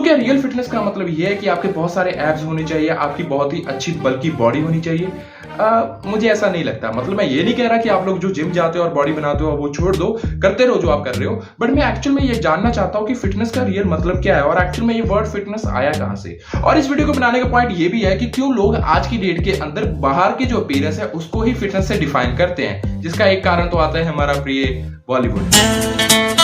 क्या real fitness का मतलब ये है कि आपके बहुत सारे एब्स होने चाहिए, आपकी बहुत ही अच्छी बल्कि बॉडी होनी चाहिए? मुझे ऐसा नहीं लगता। मतलब मैं ये नहीं कह रहा कि आप लोग जो जिम जाते हो और बॉडी बनाते हो वो छोड़ दो, करते रहो जो आप कर रहे हो, बट मैं एक्चुअल में ये जानना चाहता हूँ कि फिटनेस का रियल मतलब क्या है और एक्चुअल में ये वर्ड फिटनेस आया कहाँ से। और इस वीडियो को बनाने का पॉइंट ये भी है कि क्यों लोग आज की डेट के अंदर बाहर की जो अपीयरेंस है उसको ही फिटनेस से डिफाइन करते हैं, जिसका एक कारण तो आता है हमारा प्रिय बॉलीवुड।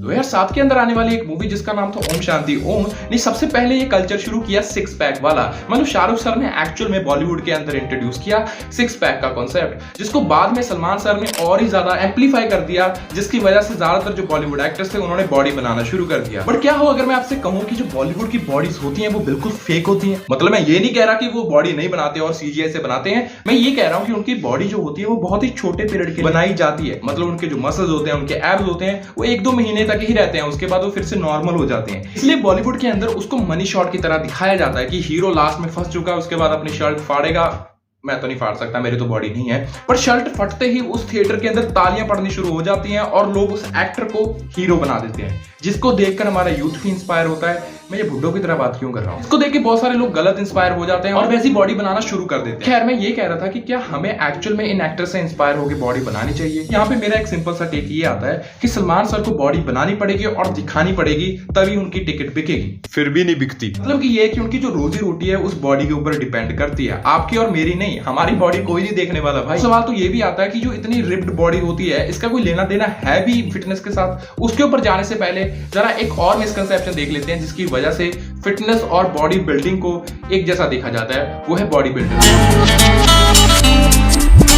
2007 के अंदर आने वाली एक मूवी जिसका नाम था ओम शांति ओम ने सबसे पहले ये कल्चर शुरू किया सिक्स पैक वाला। मतलब शाहरुख सर ने एक्चुअल में बॉलीवुड के अंदर इंट्रोड्यूस किया सिक्स पैक का कॉन्सेप्ट, जिसको बाद में सलमान सर ने और ही ज्यादा एम्पलीफाई कर दिया, जिसकी वजह से ज्यादातर जो बॉलीवुड एक्टर्स थे उन्होंने बॉडी बनाना शुरू कर दिया। बट क्या हो अगर मैं आपसे कहूं कि जो बॉलीवुड की बॉडीज होती हैं वो बिल्कुल फेक होती हैं। मतलब मैं ये नहीं कह रहा कि वो बॉडी नहीं बनाते और सीजीआई से बनाते हैं, मैं ये कह रहा हूं कि उनकी बॉडी जो होती है वो बहुत ही छोटे पीरियड की बनाई जाती है। मतलब उनके जो मसल्स होते हैं, उनके एब्स होते हैं, वो 1-2 महीने तक ही रहते हैं, उसके बाद वो फिर से नॉर्मल हो जाते हैं। इसलिए बॉलीवुड के अंदर उसको मनी शॉट की तरह दिखाया जाता है कि हीरो लास्ट में फंस चुका है, उसके बाद अपनी शर्ट फाड़ेगा। मैं तो नहीं फाड़ सकता, मेरी तो बॉडी नहीं है, पर शर्ट फटते ही उस थिएटर के अंदर तालियां पड़नी शुरू हो जाती हैं और लोग उस एक्टर को हीरो बना देते हैं, जिसको देखकर हमारा यूथ भी इंस्पायर होता है। मैं ये बुड्ढों की तरह बात क्यों कर रहा हूँ? इसको देख के बहुत सारे लोग गलत इंस्पायर हो जाते हैं और वैसी बॉडी बनाना शुरू कर देते हैं। खैर मैं ये कह रहा था कि क्या हमें एक्चुअल में इन एक्टर से इंस्पायर होकर बॉडी बनानी चाहिए? यहाँ पे मेरा एक सिंपल सा टेक ये आता है कि सलमान सर को बॉडी बनानी पड़ेगी और दिखानी पड़ेगी, तभी उनकी टिकट बिकेगी, फिर भी नहीं बिकती। मतलब कि ये कि उनकी जो रोजी रोटी है उस बॉडी के ऊपर डिपेंड करती है, आपकी और मेरी नहीं। हमारी बॉडी कोई नहीं देखने वाला भाई। सवाल तो ये भी आता है कि जो इतनी रिप्ड बॉडी होती है इसका कोई लेना देना है भी फिटनेस के साथ? उसके ऊपर जाने से पहले जरा एक और मिसकंसेप्शन देख लेते हैं जिसकी वजह से फिटनेस और बॉडी बिल्डिंग को एक जैसा देखा जाता है, वो है बॉडी बिल्डर।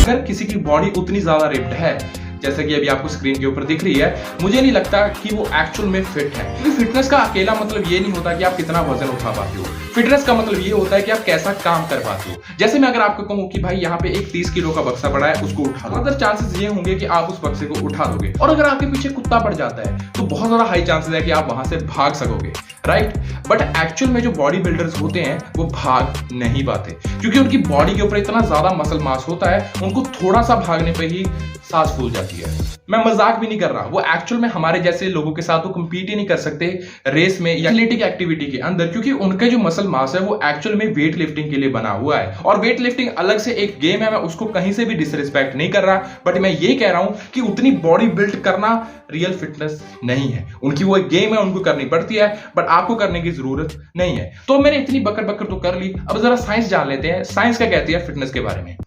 अगर किसी की बॉडी उतनी ज्यादा रिप्ड है जैसे कि अभी आपको स्क्रीन के ऊपर दिख रही है, मुझे नहीं लगता कि वो एक्चुअल में फिट है। क्योंकि फिटनेस का अकेला मतलब ये नहीं होता कि आप कितना वजन उठा पाते हो। फिटनेस का मतलब ये होता है कि आप कैसा काम कर पाते हो। जैसे मैं अगर आपको कहूं कि भाई यहाँ पे एक 30 किलो का बक्सा पड़ा है, उसको उठा लो, अदर चांसेस ये होंगे कि आप उस बक्से को उठा दोगे। और अगर आपके पीछे कुत्ता पड़ जाता है तो बहुत ज्यादा हाई चांसेस है कि आप वहां से भाग सकोगे, राइट? बट एक्चुअल में जो बॉडी बिल्डर्स होते हैं वो भाग नहीं पाते, क्योंकि उनकी बॉडी के ऊपर इतना ज्यादा मसल मास होता है, उनको थोड़ा सा भागने पे ही सांस फूल जाती है। मैं मजाक भी नहीं कर रहा, वो एक्चुअल में हमारे जैसे लोगों के साथ वो कंपीट ही नहीं कर सकते रेस में या एथलेटिक एक्टिविटी के अंदर, क्योंकि उनके जो मसल मास है वो एक्चुअल में वेट लिफ्टिंग के लिए बना हुआ है। और वेट लिफ्टिंग अलग से एक गेम है, मैं उसको कहीं से भी डिसरिस्पेक्ट नहीं कर रहा, बट मैं ये कह रहा हूं कि उतनी बॉडी बिल्ड करना रियल फिटनेस नहीं है। उनकी वो एक गेम है, उनको करनी पड़ती है, बट आपको करने की जरूरत नहीं है। तो मैंने इतनी बकर बकर तो कर ली, अब जरा साइंस जान लेते हैं, साइंस क्या कहती है फिटनेस के बारे में।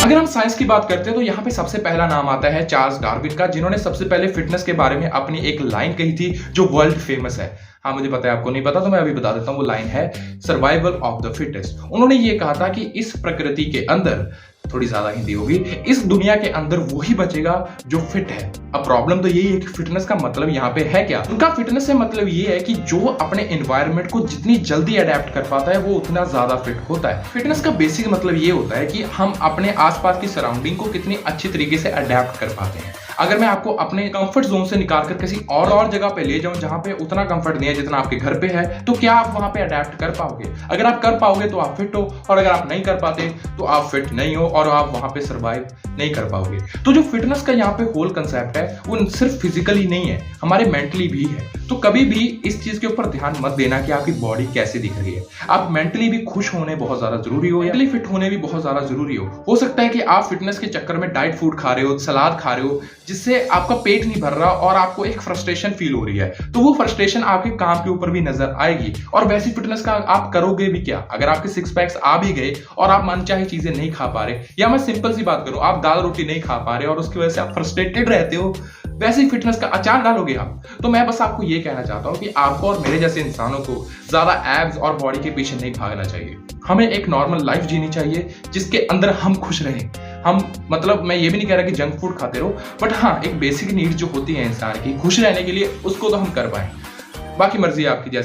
अगर हम साइंस की बात करते हैं तो यहाँ पे सबसे पहला नाम आता है चार्ल्स डार्विन का, जिन्होंने सबसे पहले फिटनेस के बारे में अपनी एक लाइन कही थी जो वर्ल्ड फेमस है। हाँ मुझे पता है आपको नहीं पता, तो मैं अभी बता देता हूँ। वो लाइन है सर्वाइवल ऑफ द फिटेस्ट। उन्होंने ये कहा था कि इस प्रकृति के अंदर, थोड़ी ज्यादा हिंदी होगी, इस दुनिया के अंदर वही बचेगा जो फिट है। अब प्रॉब्लम तो यही है कि फिटनेस का मतलब यहाँ पे है क्या? उनका फिटनेस से मतलब ये है कि जो अपने एनवायरनमेंट को जितनी जल्दी अडेप्ट कर पाता है वो उतना ज्यादा फिट होता है। फिटनेस का बेसिक मतलब ये होता है कि हम अपने आसपास की सराउंडिंग को कितनी अच्छी तरीके से अडेप्ट कर पाते हैं। अगर मैं आपको अपने कंफर्ट जोन से निकालकर किसी और जगह पे ले जाऊं जहां पे उतना कंफर्ट नहीं है जितना आपके घर पे है, तो क्या आप वहां पे अडेप्ट कर पाओगे? अगर आप कर पाओगे तो आप फिट हो, और अगर आप नहीं कर पाते तो आप फिट नहीं हो और आप वहां पे सर्वाइव नहीं कर पाओगे। तो जो फिटनेस का यहाँ पे होल कंसेप्ट है वो सिर्फ फिजिकली नहीं है, हमारे मेंटली भी है। तो कभी भी इस चीज के ऊपर ध्यान मत देना कि आपकी बॉडी कैसे दिख रही है। आप मेंटली भी खुश होने बहुत ज्यादा जरूरी हो, मेंटली फिट होने भी बहुत ज्यादा जरूरी हो सकता है कि आप फिटनेस के चक्कर में डाइट फूड खा रहे हो, सलाद खा रहे हो, जिससे आपका पेट नहीं भर रहा और आपको एक फ्रस्ट्रेशन फील हो रही है, तो वो फ्रस्ट्रेशन आपके काम के ऊपर भी नजर आएगी। और वैसी फिटनेस का आप करोगे भी क्या अगर आपके सिक्स पैक्स आ भी गए और आप मनचाही चीजें नहीं खा पा रहे, या मैं सिंपल सी बात करूं, आप दाल रोटी नहीं खा पा रहे और उसकी वजह से आप फ्रस्ट्रेटेड रहते हो, वैसे ही फिटनेस का अचार डालोगे आप। तो मैं बस आपको ये कहना चाहता हूं कि आपको और मेरे जैसे इंसानों को ज्यादा एब्स और बॉडी के पीछे नहीं भागना चाहिए। हमें एक नॉर्मल लाइफ जीनी चाहिए जिसके अंदर हम खुश रहें। हम मतलब मैं ये भी नहीं कह रहा कि जंक फूड खाते रहो, बट हाँ एक बेसिक नीड जो होती है इंसान की खुश रहने के लिए, उसको तो हम कर पाए। बाकी मर्जी है आपकी। जैसे